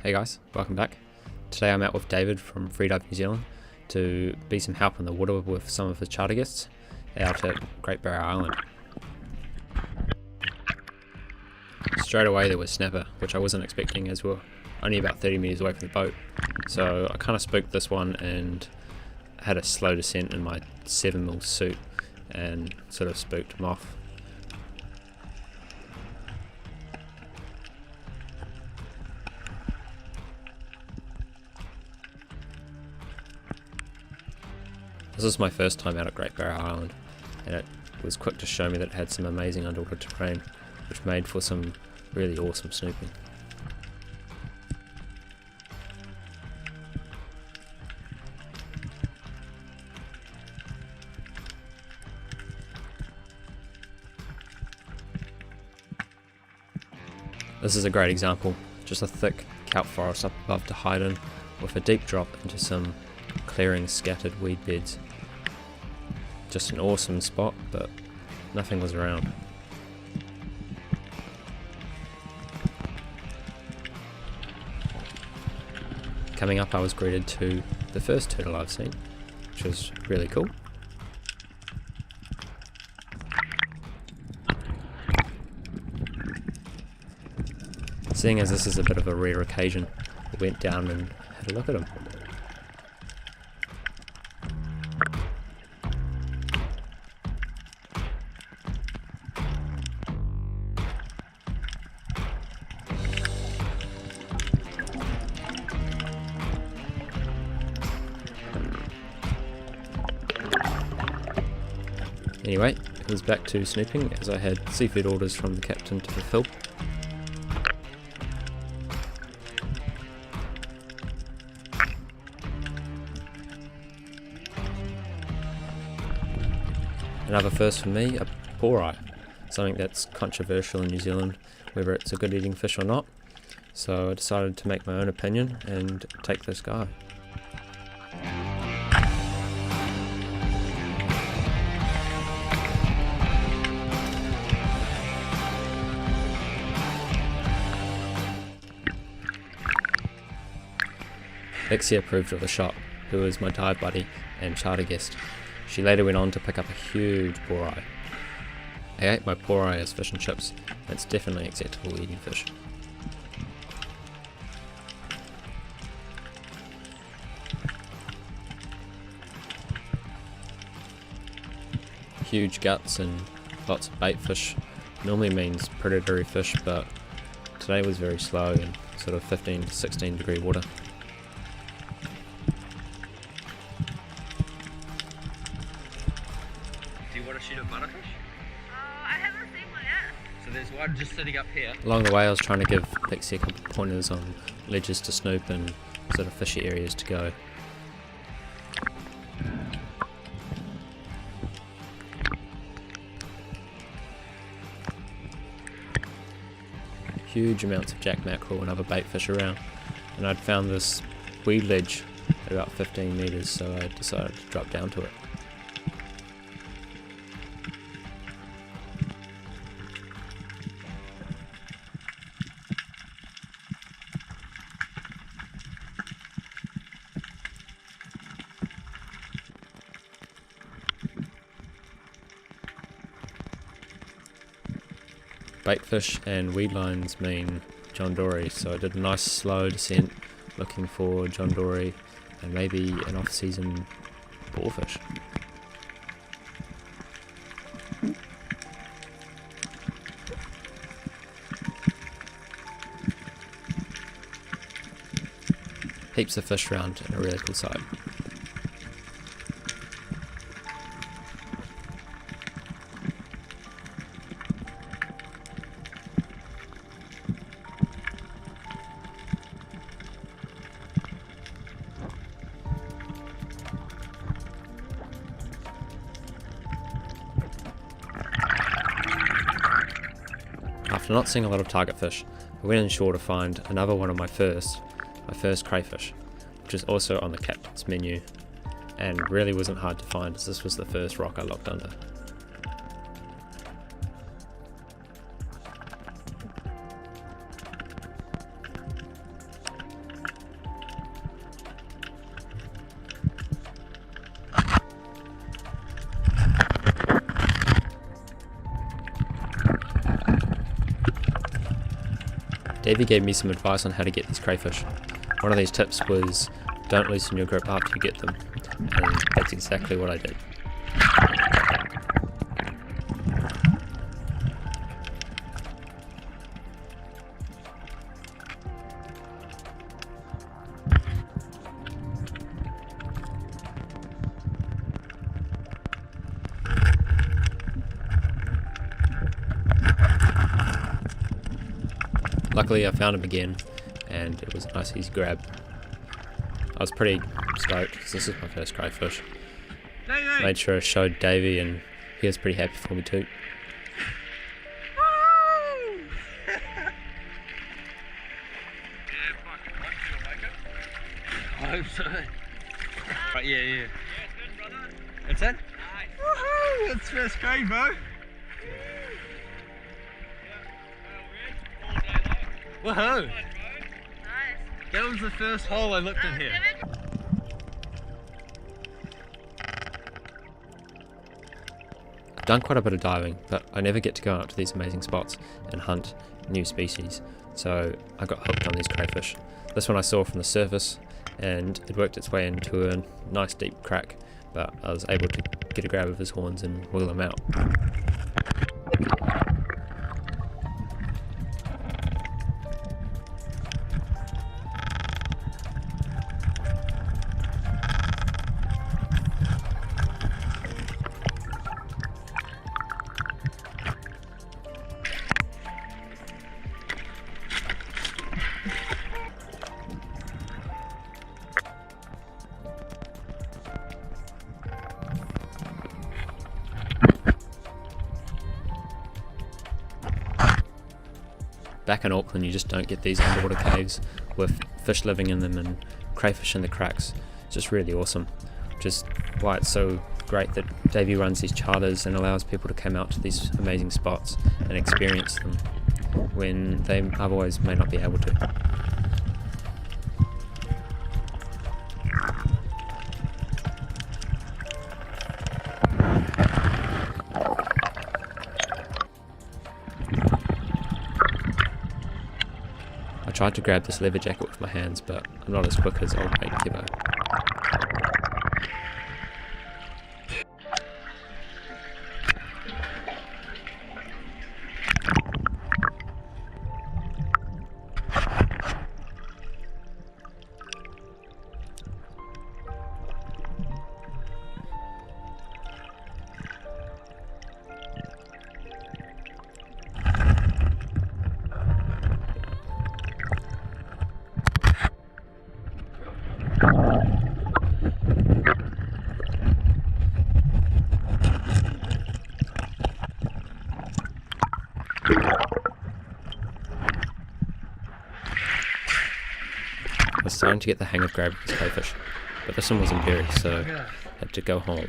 Hey guys, welcome back. Today I'm out with David from Freedive New Zealand to be some help on the water with some of his charter guests out at Great Barrier Island. Straight away there was snapper, which I wasn't expecting as we're only about 30 metres away from the boat. So I kind of spooked this one and had a slow descent in my 7mm suit and sort of spooked him off. This is my first time out at Great Barrier Island, and it was quick to show me that it had some amazing underwater terrain, which made for some really awesome snooping. This is a great example, just a thick kelp forest up above to hide in, with a deep drop into some clearing scattered weed beds. Just an awesome spot, but nothing was around. Coming up, I was greeted to the first turtle I've seen, which was really cool. Seeing as this is a bit of a rare occasion, I went down and had a look at him. Anyway, it was back to snooping as I had seafood orders from the captain to fulfill. Another first for me, a poor-eye, something that's controversial in New Zealand, whether it's a good eating fish or not. So I decided to make my own opinion and take this guy. Lexi approved of the shot, who was my dive buddy and charter guest. She later went on to pick up a huge poor-eye. I ate my poor-eye as fish and chips, and it's definitely acceptable eating fish. Huge guts and lots of bait fish normally means predatory fish, but today was very slow and sort of 15 to 16 degree water. Do you want to shoot a butterfish? I haven't seen one yet. So there's one just sitting up here. Along the way I was trying to give Lexi a couple of pointers on ledges to snoop and sort of fishy areas to go. Huge amounts of jack mackerel and other bait fish around, and I'd found this weed ledge at about 15 metres, so I decided to drop down to it. Baitfish and weed lines mean John Dory, so I did a nice slow descent looking for John Dory and maybe an off-season boarfish. Heaps of fish around and a really cool sight. After not seeing a lot of target fish, I went inshore to find another one of my first crayfish, which is also on the captain's menu, and really wasn't hard to find as this was the first rock I locked under. Davey gave me some advice on how to get these crayfish. One of these tips was don't loosen your grip after you get them, and that's exactly what I did. Luckily I found him again, and it was a nice easy grab. I was pretty stoked because this is my first crayfish. Made sure I showed Davey, and he was pretty happy for me too. I hope so. Right, yeah. It's in? Woohoo! It's first grade, bro. Woohoo! Nice. That was the first hole I looked in here. I've done quite a bit of diving, but I never get to go out to these amazing spots and hunt new species, so I got hooked on these crayfish. This one I saw from the surface, and it worked its way into a nice deep crack, but I was able to get a grab of his horns and wiggle him out. Back in Auckland you just don't get these underwater caves with fish living in them and crayfish in the cracks. It's just really awesome, which is why it's so great that Davey runs these charters and allows people to come out to these amazing spots and experience them when they otherwise may not be able to. I tried to grab this leather jacket with my hands, but I'm not as quick as old mate Kevo. I was starting to get the hang of grabbing this crayfish, but this one wasn't very, so I had to go home.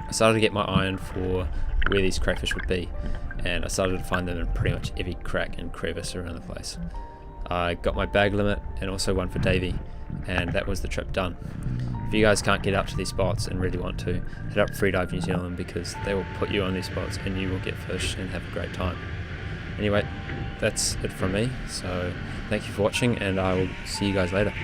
I started to get my eye on for where these crayfish would be, and I started to find them in pretty much every crack and crevice around the place. I got my bag limit and also one for Davey, and that was the trip done. If you guys can't get up to these spots and really want to, hit up Freedive New Zealand because they will put you on these spots and you will get fish and have a great time. Anyway, that's it from me, so thank you for watching and I will see you guys later.